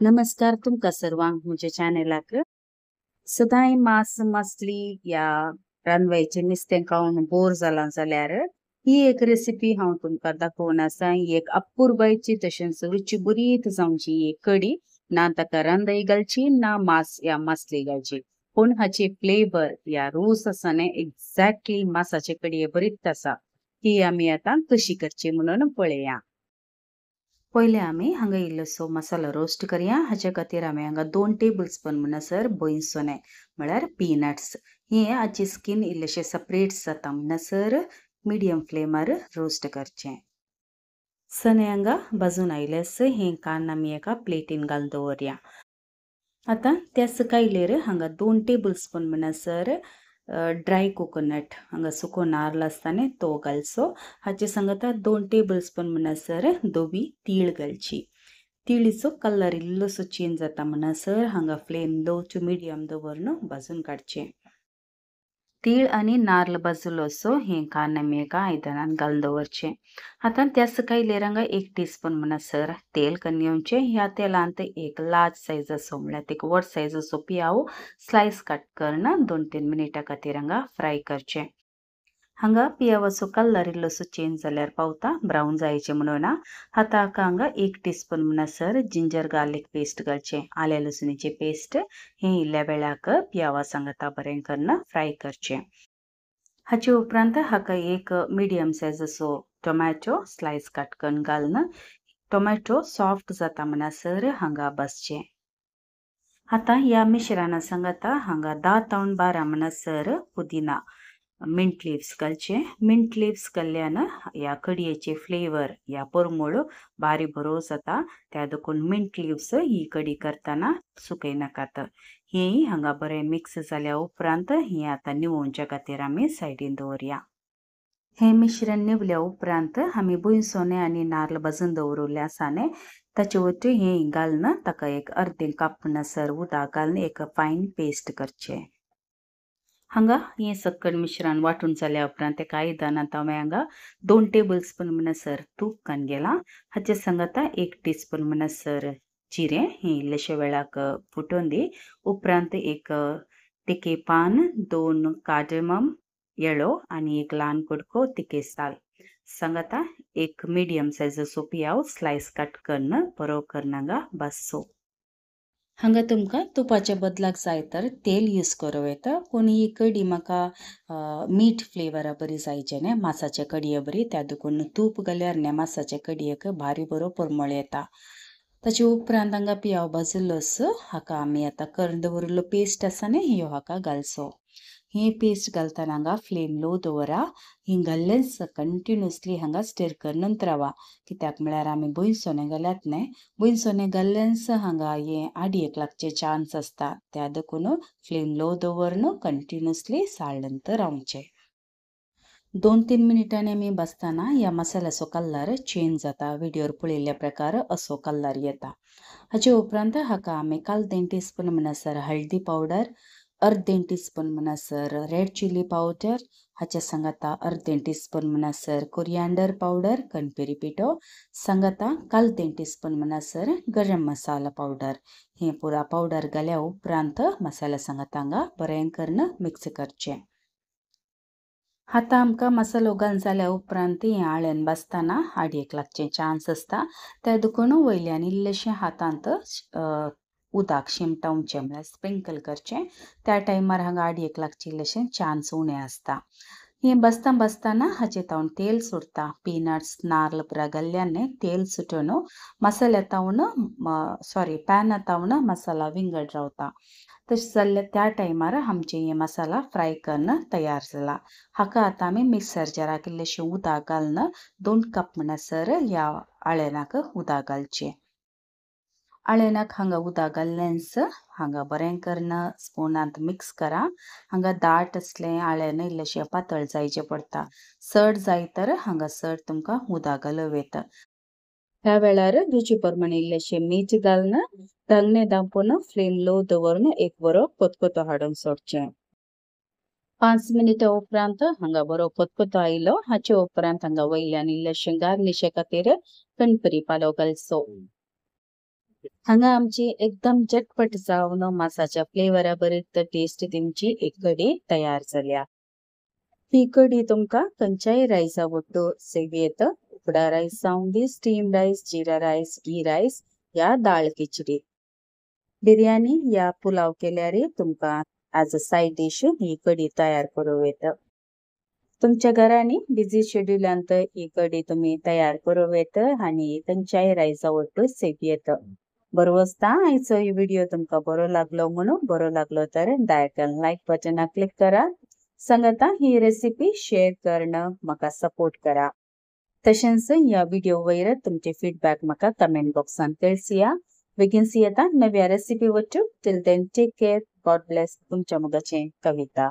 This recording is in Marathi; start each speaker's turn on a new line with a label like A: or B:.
A: नमस्कार तुमका सर्वांक म्हज्या चॅनलाक सदांय मांस मसली या रांदवायचे नुस्तें खावन बोर जाला जाल्यार ही एक रेसिपी हांव तुमकां दाखोवन आसा। ही एक अपुरबायची तशेंच रुचीबरीत जावची ही कडी। ना ताका रांदय घालची ना मांस या मसली घालची, पूण हाची फ्लेवर या रूच आसा न्ही एक्झॅक्टली मांसाचे कडये बरीच आसा। ती आमी आतां कशी करची म्हणून पळया। पहिले आमी हांगा इल्लोसो मसालो रोस्ट करया। हाचे खातीर आमी हांगा 2 टेबल स्पून म्हणसर बोईसोने म्हळ्यार पीनट्स हे हाची स्कीन इल्लेशे सेपरेट जाता म्हणसर मिडियम फ्लेमार रोस्ट करचे। चणे हांगा भाजून आयलेस हे कान आमी एका प्लेटीन घालून दवरया। आता त्या सकयलेर हांगा 2 टेबल स्पून म्हणसर ड्राय कोकोनट हांगा सुको नारळ आसता न्ही तो घालचो। हाचे सांगता 2 टेबल स्पून म्हणसर धवी तीळ घालची। तिळीचो कलर इल्लोसो चेंज जाता म्हणसर हांगा फ्लेम लो टू मिडियम दवरून भाजून काडचे। तीळ आणि नारळ भाजलो असो हे कान आमी एका आयदनान घालून दवरचे। आता त्या सकयलेर हांगा 1 टीस्पून म्हणसर तेल घालून घेवचे। ह्या तेलांत एक लार्ज सायज असो म्हळ्यार एक व्हड सायज असो पियाव स्लायस कट करून 2-3 मिनिटां खातीर हांगा फ्राय करचे। हांगा पियावाचो कलर इल्लोसो चेंज जाल्यार पावता, ब्राऊन जायचे म्हणून आता हांगा 1 टीस्पून म्हणसर जिंजर गार्लिक पेस्ट घालचे। आले लसुणीचे पेस्ट हे इल्ल्या वेळाक पियावा सांगता बरें करून फ्राय करचे। हाचे उपरांत हाका एक मिडियम सायज असो टोमॅटो स्लायस कट करून घालून टोमॅटो सॉफ्ट जाता म्हणसर हांगा भाजचे। आता या मिश्रणा सांगता हांगा 10 ते 12 म्हणसर पुदिना मिंट लीव्स घालचे। मिंट लीव्स घाल्ल्यान या कडयेचे फ्लेवर या परमूळ बारी बरो जाता। त्या देखून मिंट लीव्स ही कडी करतना सुकय नाकात। हे हांगा बरें मिक्स जाल्या उपरांत हे आता निवोवच्या खातीर आमी सायडीन दवरया। हे मिश्रण निवल्या उपरांत आमी बोईसोने आनी नारळ भाजून दवरले आसा न्ही ताचे वयरच हे घालून ताका एक अर्दे कप म्हणसर उदक घालून एक फायन पेस्ट करचे। हांगा हे सकल मिश्रण वाटून जाल्या उपरांत एका आयदनांत हांवें हांगा 2 टेबल स्पून म्हणसर तूप घालून गेलां। हाचे सांगता 1 टीस्पून म्हणसर जिरें हे इल्लेशे वेळाक फुटोवन दी। उपरांत एक तिखे पान 2 कार्डमम येळो आनी एक ल्हान कुडको तिखे साल सांगता एक मिडियम सायजचो पियाव स्लायस कट करून बरो करून हांगा भाजचो। हांगा तुमकां तुपाच्या बदलाक जाय तर तेल यूज करूं येता, पूण ही कडी म्हाका मीठ फ्लेवरा बरी जायचे न्ही मांसाच्या कडये बरी, त्या देखून तूप घाल्यार न्ही मांसाच्या कडयेक भारी बरो परमळ येता। ताचे उपरांत हांगा पियाव भाजिल्लोस हाका आमी आतां करून दवरिल्लो पेस्ट आसा न्ही ह्यो हाका घालचो। ही पेस्ट घालतना हांगा फ्लेम लो दवरा। ही घाल्लेच कंटिन्युअसली हांगा स्टीर करनूच रावा, कित्याक म्हळ्यार आमी बोईसोने घाल्यात न्ही बोईसोने घाल्लेच हांगा हे आडयेक लागचे चान्स आसता। त्या देखून फ्लेम लो दवरून कंटिन्युअसली साळंत रावचे। 2-3 मिनिटांनी आमी भाजतना या मसाल्याचो कलर चेंज जाता। व्हिडिओर पळयल्ल्या प्रकार असो कलर येता। हाचे उपरांत हाका आमी 1/4 टीस्पून म्हणसर हळदी पावडर, 1/2 टीस्पून म्हणसर रेड चिली पावडर, हाचे सांगता 1/2 टीस्पून म्हणसर कोरिएंडर पावडर कणपेरी पिठो सांगता 1/4 टीस्पून म्हणसर गरम मसाला पावडर हे पुरा पावडर घाल्या उपरांत मसाला सांगता हांगा बरें करून मिक्स करचे। आता आमकां मसालो घालून जाल्या उपरांत हें आळ्यान भाजतना आडयेक लागचे चान्स आसता, त्या देखून वयल्यान इल्लेशें हातांत उदक शिंपटावचें म्हळ्यार स्प्रिंकल करचें। त्या टायमार हांगा आडयेक लागचें इल्लेशें चान्स उणें आसता। हें भाजतना हाचे तावन तेल सुट्टा। पीनट्स नारळ पुरा घाल्ल्यान न्ही तेल सुटून मसाल्या तावन पॅना तावन मसाला विंगड रावता। तशें जाल्यार त्या टायमार आमचे हे मसाला फ्राय करून तयार जाला। हाका आतां आमी मिक्सर जाराक इल्लेशें उदक घालून 2 कप म्हणसर ह्या आळ्यानाक उदक घालचें। आळ्यानाक हांगा उदक घाल्लेंच हांगा बरें करून स्पुनांत मिक्स करा। हांगा दाट असलें आळ्यान इल्लेशें पातळ जायचें पडटा। चड जाय तर हांगा चड तुमकां उदक घालूं येता। ह्या वेळार रुची प्रमाणे इल्लेशें मीठ घालून धांगणें धांपून फ्लेम लो दवरून एक बरो कोतकोतो हाडून सोडचें। 5 मिनिटां उपरांत हांगा बरो कोतकोतो आयलो। हाचे उपरांत हांगा वयल्यान इल्लेशें गार्निशा खातीर कणपरी पालो घालचो। हांगा आमची एकदम झटपट जावन मासाच्या फ्लेवरा बरें टेस्ट तेमची एक कडी तयार जाल्या। ही कडी तुमका खंयच्याय रायसा बरोबर सेवी येता। उकडा रायस जावं दी, स्टीम रायस, जीरा रायस, घी रायस या दाळ खिचडी, बिर्याणी या पुलाव केल्यार तुमका ॲज अ साइड डिश ही कडी तयार करूं येता। तुमच्या घरांनी बिझी शेड्यूलांत ही कडी तुम्ही तयार करूं येता आणि खंयच्याय रायसा बरोबर सेवी येता। बरो आसता। आयचो ही व्हिडिओ तुमका बरो लागलो म्हणून बरो लागलो तर दयाकन लाईक बटना क्लिक करा। सांगाता ही रेसिपी शेअर करणं म्हाका सपोर्ट करा। तशेंच या व्हिडिओ वयर तुमचे फीडबॅक म्हाका कमेंट बॉक्सान कळसिया। बेगीन येता नव्या रेसिपी वरचू। Till then take care, god bless. तुमच्या मोगाचें कविता।